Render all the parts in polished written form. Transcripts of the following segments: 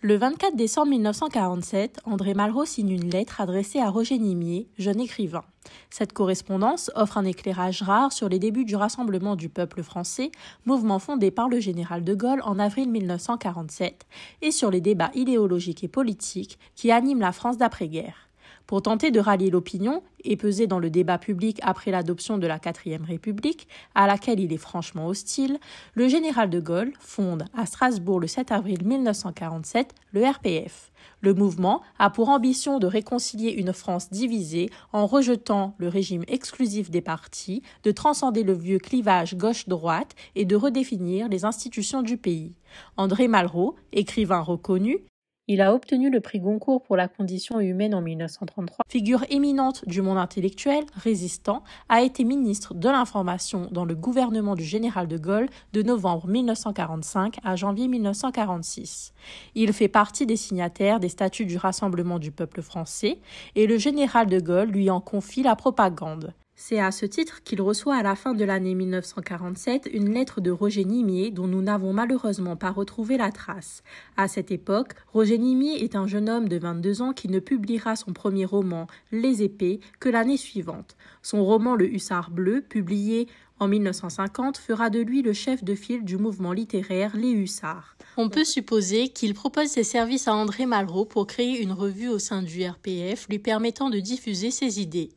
Le 24 décembre 1947, André Malraux signe une lettre adressée à Roger Nimier, jeune écrivain. Cette correspondance offre un éclairage rare sur les débuts du Rassemblement du peuple français, mouvement fondé par le général de Gaulle en avril 1947, et sur les débats idéologiques et politiques qui animent la France d'après-guerre. Pour tenter de rallier l'opinion et peser dans le débat public après l'adoption de la 4e République, à laquelle il est franchement hostile, le général de Gaulle fonde à Strasbourg le 7 avril 1947 le RPF. Le mouvement a pour ambition de réconcilier une France divisée en rejetant le régime exclusif des partis, de transcender le vieux clivage gauche-droite et de redéfinir les institutions du pays. André Malraux, écrivain reconnu, il a obtenu le prix Goncourt pour la condition humaine en 1933. Figure éminente du monde intellectuel, résistant, a été ministre de l'Information dans le gouvernement du général de Gaulle de novembre 1945 à janvier 1946. Il fait partie des signataires des statuts du Rassemblement du peuple français et le général de Gaulle lui en confie la propagande. C'est à ce titre qu'il reçoit à la fin de l'année 1947 une lettre de Roger Nimier dont nous n'avons malheureusement pas retrouvé la trace. À cette époque, Roger Nimier est un jeune homme de 22 ans qui ne publiera son premier roman, Les Épées, que l'année suivante. Son roman Le Hussard bleu, publié en 1950, fera de lui le chef de file du mouvement littéraire Les Hussards. On peut supposer qu'il propose ses services à André Malraux pour créer une revue au sein du RPF lui permettant de diffuser ses idées.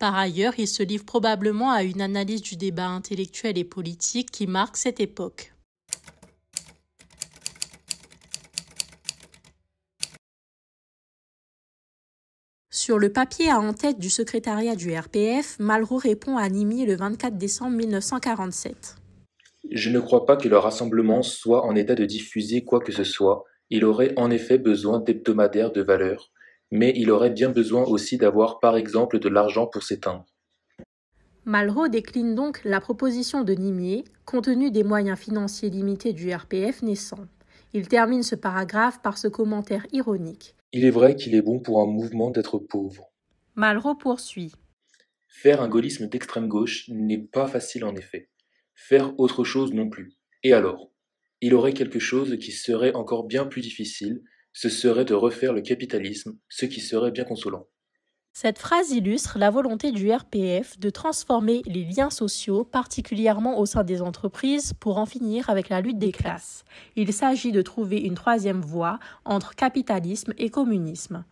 Par ailleurs, il se livre probablement à une analyse du débat intellectuel et politique qui marque cette époque. Sur le papier à en-tête du secrétariat du RPF, Malraux répond à Nimier le 24 décembre 1947. Je ne crois pas que le rassemblement soit en état de diffuser quoi que ce soit. Il aurait en effet besoin d'hebdomadaires de valeur, mais il aurait bien besoin aussi d'avoir par exemple de l'argent pour s'éteindre. Malraux décline donc la proposition de Nimier, compte tenu des moyens financiers limités du RPF naissant. Il termine ce paragraphe par ce commentaire ironique. Il est vrai qu'il est bon pour un mouvement d'être pauvre. Malraux poursuit. Faire un gaullisme d'extrême gauche n'est pas facile en effet. Faire autre chose non plus. Et alors? Il aurait quelque chose qui serait encore bien plus difficile, ce serait de refaire le capitalisme, ce qui serait bien consolant. Cette phrase illustre la volonté du RPF de transformer les liens sociaux, particulièrement au sein des entreprises, pour en finir avec la lutte des classes. Il s'agit de trouver une troisième voie entre capitalisme et communisme.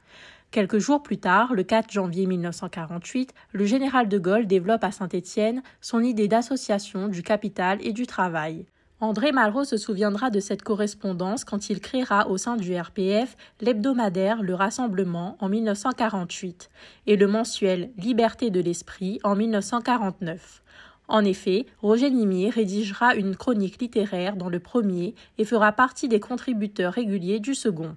Quelques jours plus tard, le 4 janvier 1948, le général de Gaulle développe à Saint-Étienne son idée d'association du capital et du travail. André Malraux se souviendra de cette correspondance quand il créera au sein du RPF l'hebdomadaire Le Rassemblement en 1948 et le mensuel Liberté de l'Esprit en 1949. En effet, Roger Nimier rédigera une chronique littéraire dans le premier et fera partie des contributeurs réguliers du second.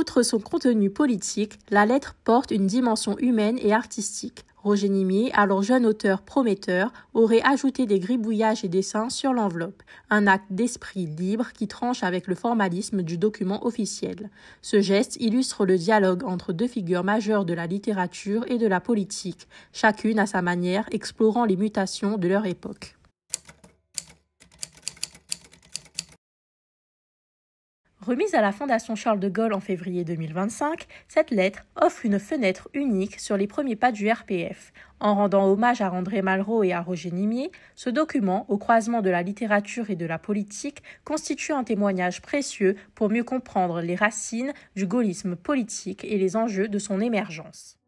Outre son contenu politique, la lettre porte une dimension humaine et artistique. Roger Nimier, alors jeune auteur prometteur, aurait ajouté des gribouillages et dessins sur l'enveloppe, un acte d'esprit libre qui tranche avec le formalisme du document officiel. Ce geste illustre le dialogue entre deux figures majeures de la littérature et de la politique, chacune à sa manière explorant les mutations de leur époque. Remise à la Fondation Charles de Gaulle en février 2025, cette lettre offre une fenêtre unique sur les premiers pas du RPF. En rendant hommage à André Malraux et à Roger Nimier, ce document, au croisement de la littérature et de la politique, constitue un témoignage précieux pour mieux comprendre les racines du gaullisme politique et les enjeux de son émergence.